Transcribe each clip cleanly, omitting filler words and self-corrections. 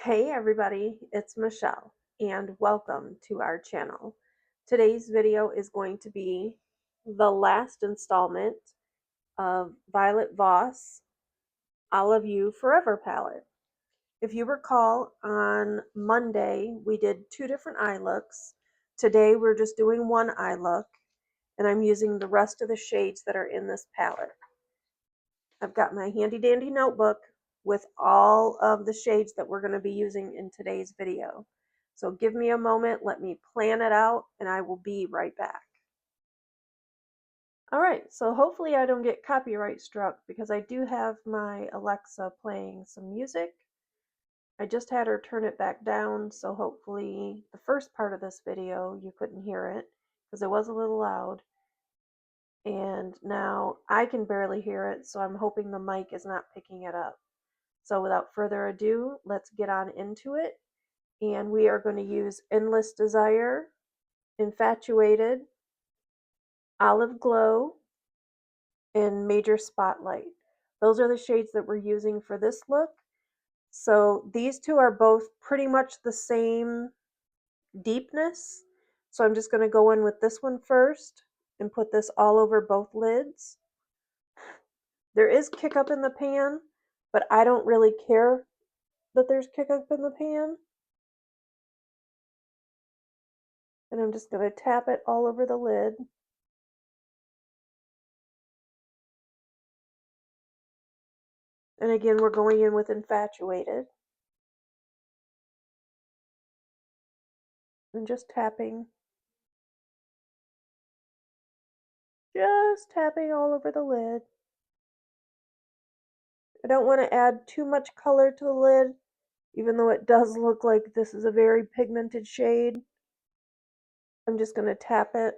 Hey everybody, it's Michelle and welcome to our channel. Today's video is going to be the last installment of Violet Voss I Love You Forever palette. If you recall, on Monday we did two different eye looks. Today we're just doing one eye look and I'm using the rest of the shades that are in this palette. I've got my handy dandy notebook with all of the shades that we're going to be using in today's video. So give me a moment, let me plan it out, and I will be right back. Alright, so hopefully I don't get copyright struck because I do have my Alexa playing some music. I just had her turn it back down, so hopefully the first part of this video you couldn't hear it because it was a little loud. And now I can barely hear it, so I'm hoping the mic is not picking it up. So without further ado, let's get on into it. And we are going to use Endless Desire, Infatuated, Olive Glow, and Major Spotlight. Those are the shades that we're using for this look. So these two are both pretty much the same deepness. So I'm just going to go in with this one first and put this all over both lids. There is kick up in the pan, but I don't really care that there's kick up in the pan. And I'm just going to tap it all over the lid. And again, we're going in with Infatuated. And just tapping. Just tapping all over the lid. I don't want to add too much color to the lid, even though it does look like this is a very pigmented shade. I'm just going to tap it.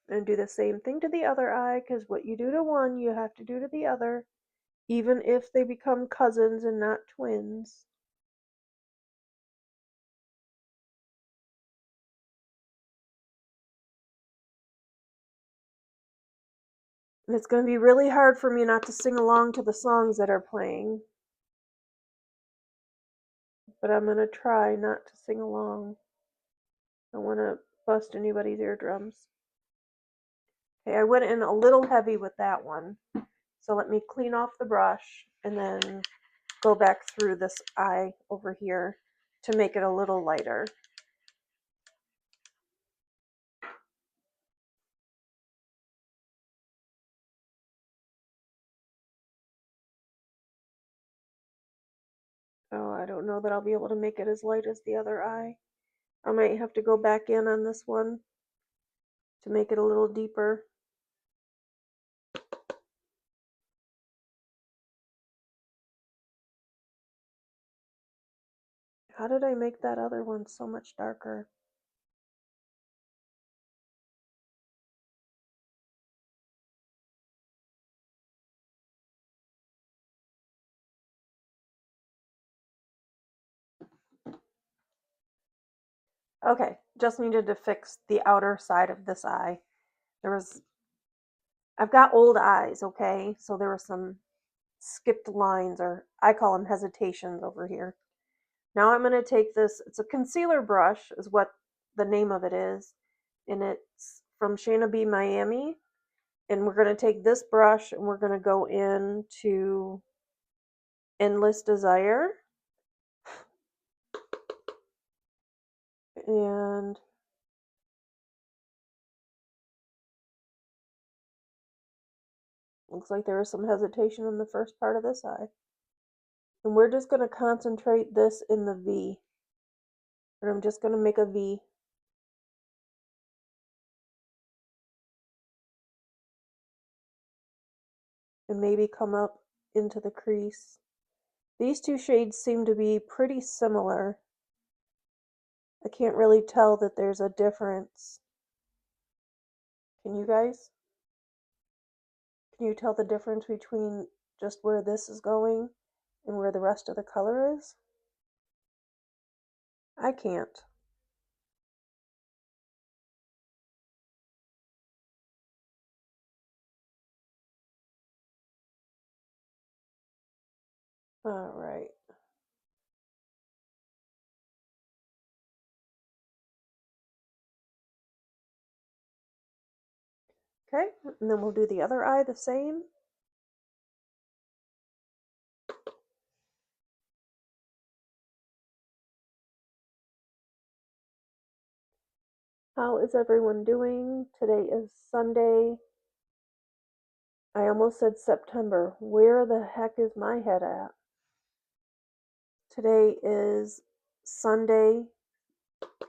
And do the same thing to the other eye, because what you do to one, you have to do to the other, even if they become cousins and not twins. And it's going to be really hard for me not to sing along to the songs that are playing. But I'm going to try not to sing along. I don't want to bust anybody's eardrums. Okay, I went in a little heavy with that one. So let me clean off the brush and then go back through this eye over here to make it a little lighter. Oh, I don't know that I'll be able to make it as light as the other eye. I might have to go back in on this one to make it a little deeper. How did I make that other one so much darker? Okay, just needed to fix the outer side of this eye. I've got old eyes, okay? So there were some skipped lines, or I call them hesitations over here. Now I'm going to take this, it's a concealer brush is what the name of it is, and it's from Shayna B. Miami. And we're going to take this brush and we're going to go into Endless Desire. And looks like there was some hesitation in the first part of this eye. And we're just going to concentrate this in the V. And I'm just going to make a V. And maybe come up into the crease. These two shades seem to be pretty similar. I can't really tell that there's a difference. Can you guys? Can you tell the difference between just where this is going and where the rest of the color is? I can't. All right. Okay, and then we'll do the other eye the same. How is everyone doing? Today is Sunday. I almost said September. Where the heck is my head at? Today is Sunday.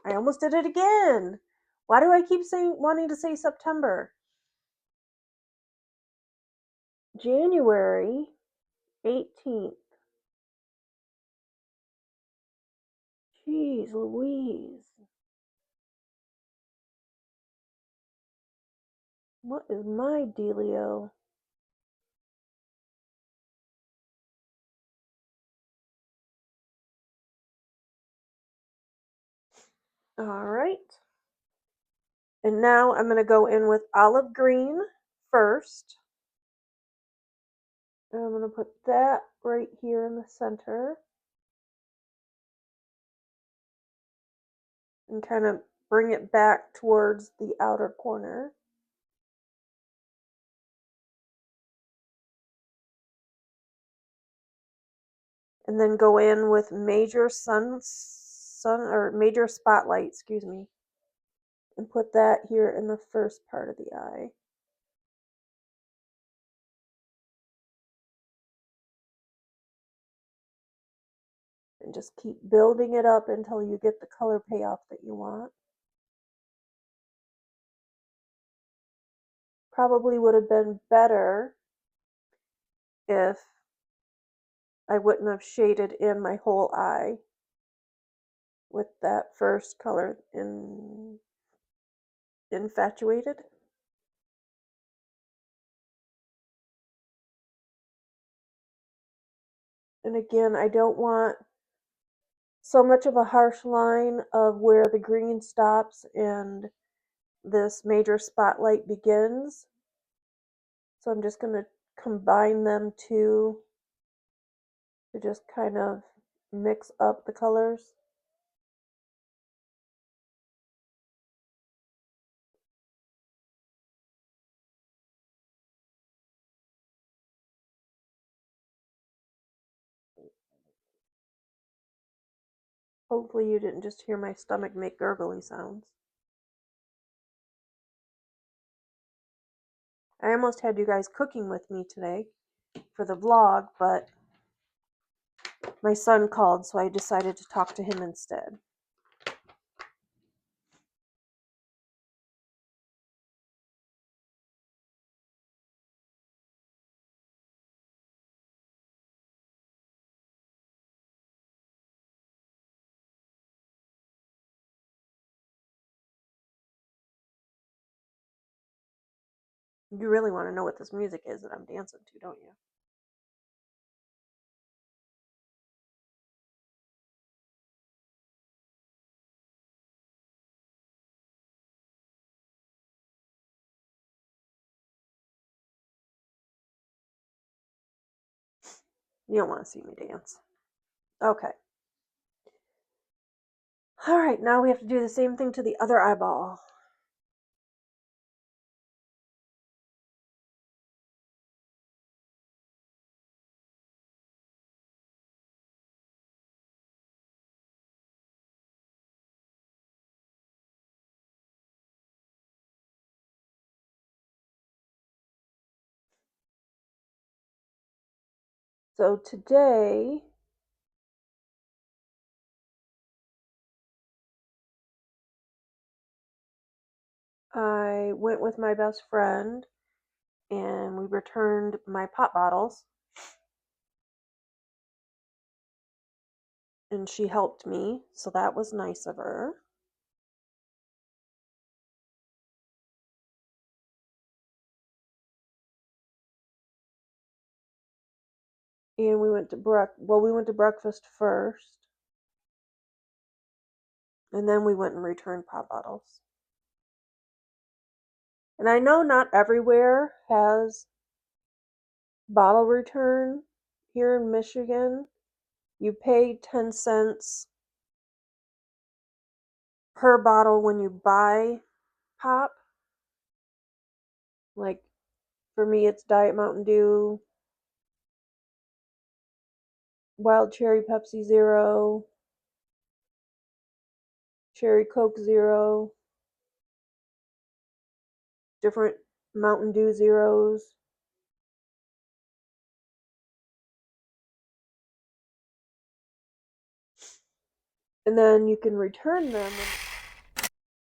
I almost did it again. Why do I keep saying wanting to say September? January 18th. Jeez Louise. What is my dealio? All right. And now I'm going to go in with olive green first. And I'm going to put that right here in the center. And kind of bring it back towards the outer corner. And then go in with major major spotlight, excuse me. And put that here in the first part of the eye. And just keep building it up until you get the color payoff that you want. Probably would have been better if I wouldn't have shaded in my whole eye with that first color in Infatuated. And again, I don't want so much of a harsh line of where the green stops and this major spotlight begins. So I'm just going to combine them two to just kind of mix up the colors. Hopefully you didn't just hear my stomach make gurgly sounds. I almost had you guys cooking with me today for the vlog, but my son called, so I decided to talk to him instead. You really want to know what this music is that I'm dancing to, don't you? You don't want to see me dance. Okay. Alright, now we have to do the same thing to the other eyeball. So today, I went with my best friend and we returned my pop bottles. And she helped me, so that was nice of her. And we went to breakfast first. And then we went and returned pop bottles. And I know not everywhere has bottle return here in Michigan, you pay 10 cents per bottle when you buy pop. Like, for me, it's Diet Mountain Dew, Wild Cherry Pepsi Zero, Cherry Coke Zero, different Mountain Dew Zeros. And then you can return them.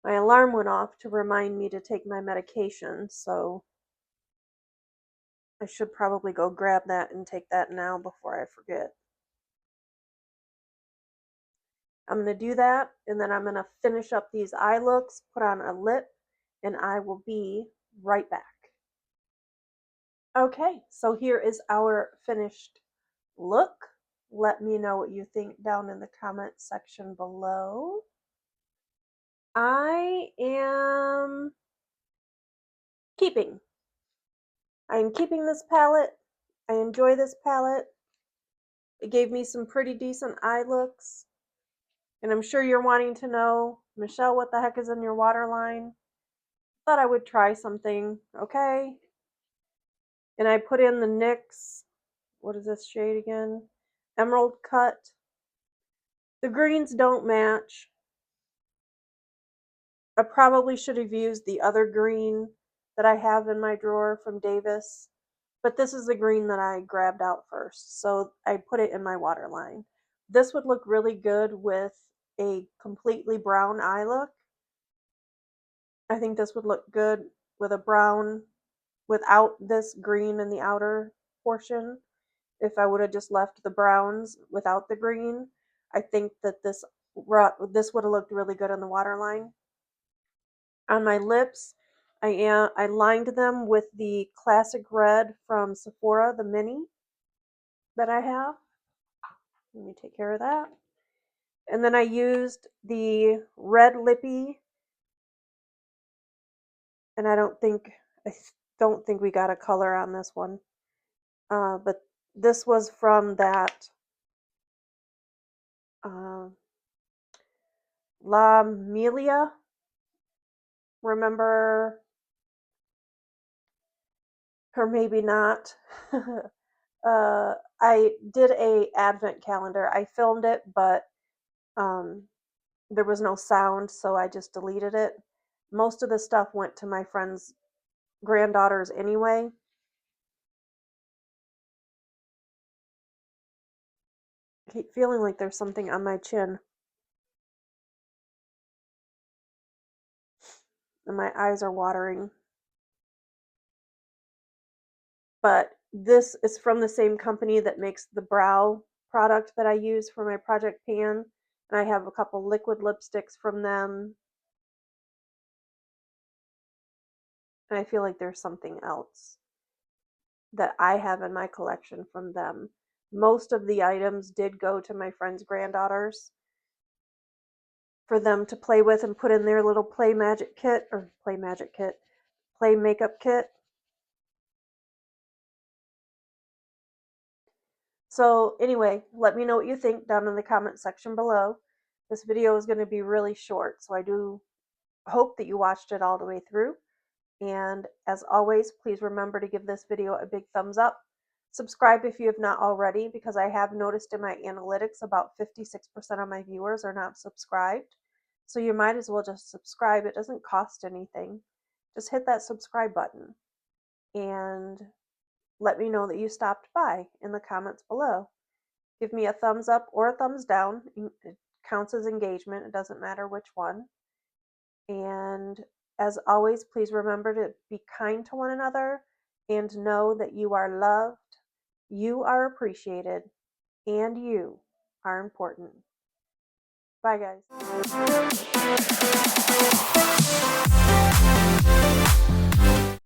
My alarm went off to remind me to take my medication, so I should probably go grab that and take that now before I forget. I'm going to do that, and then I'm going to finish up these eye looks, put on a lip, and I will be right back. Okay, so here is our finished look. Let me know what you think down in the comment section below. I am keeping this palette. I enjoy this palette. It gave me some pretty decent eye looks. And I'm sure you're wanting to know, Michelle, what the heck is in your waterline? Thought I would try something, okay? And I put in the NYX, what is this shade again? Emerald Cut. The greens don't match. I probably should have used the other green that I have in my drawer from Davis, but this is the green that I grabbed out first, so I put it in my waterline. This would look really good with a completely brown eye look. I think this would look good with a brown without this green in the outer portion. If I would have just left the browns without the green, I think that this would have looked really good in the waterline. On my lips, I lined them with the classic red from Sephora, the mini that I have. Let me take care of that. And then I used the red lippy, and I don't think we got a color on this one. But this was from that La Melia. Remember, or maybe not. I did a advent calendar. I filmed it, but there was no sound, so I just deleted it. Most of the stuff went to my friend's granddaughters anyway. I keep feeling like there's something on my chin. And my eyes are watering. But this is from the same company that makes the brow product that I use for my Project Pan. And I have a couple liquid lipsticks from them. And I feel like there's something else that I have in my collection from them. Most of the items did go to my friend's granddaughters for them to play with and put in their little play makeup kit. So anyway, let me know what you think down in the comment section below. This video is going to be really short, so I do hope that you watched it all the way through. And as always, please remember to give this video a big thumbs up. Subscribe if you have not already, because I have noticed in my analytics about 56% of my viewers are not subscribed. So you might as well just subscribe. It doesn't cost anything. Just hit that subscribe button and let me know that you stopped by in the comments below. Give me a thumbs up or a thumbs down. It counts as engagement. It doesn't matter which one. And as always, please remember to be kind to one another and know that you are loved, you are appreciated, and you are important. Bye, guys.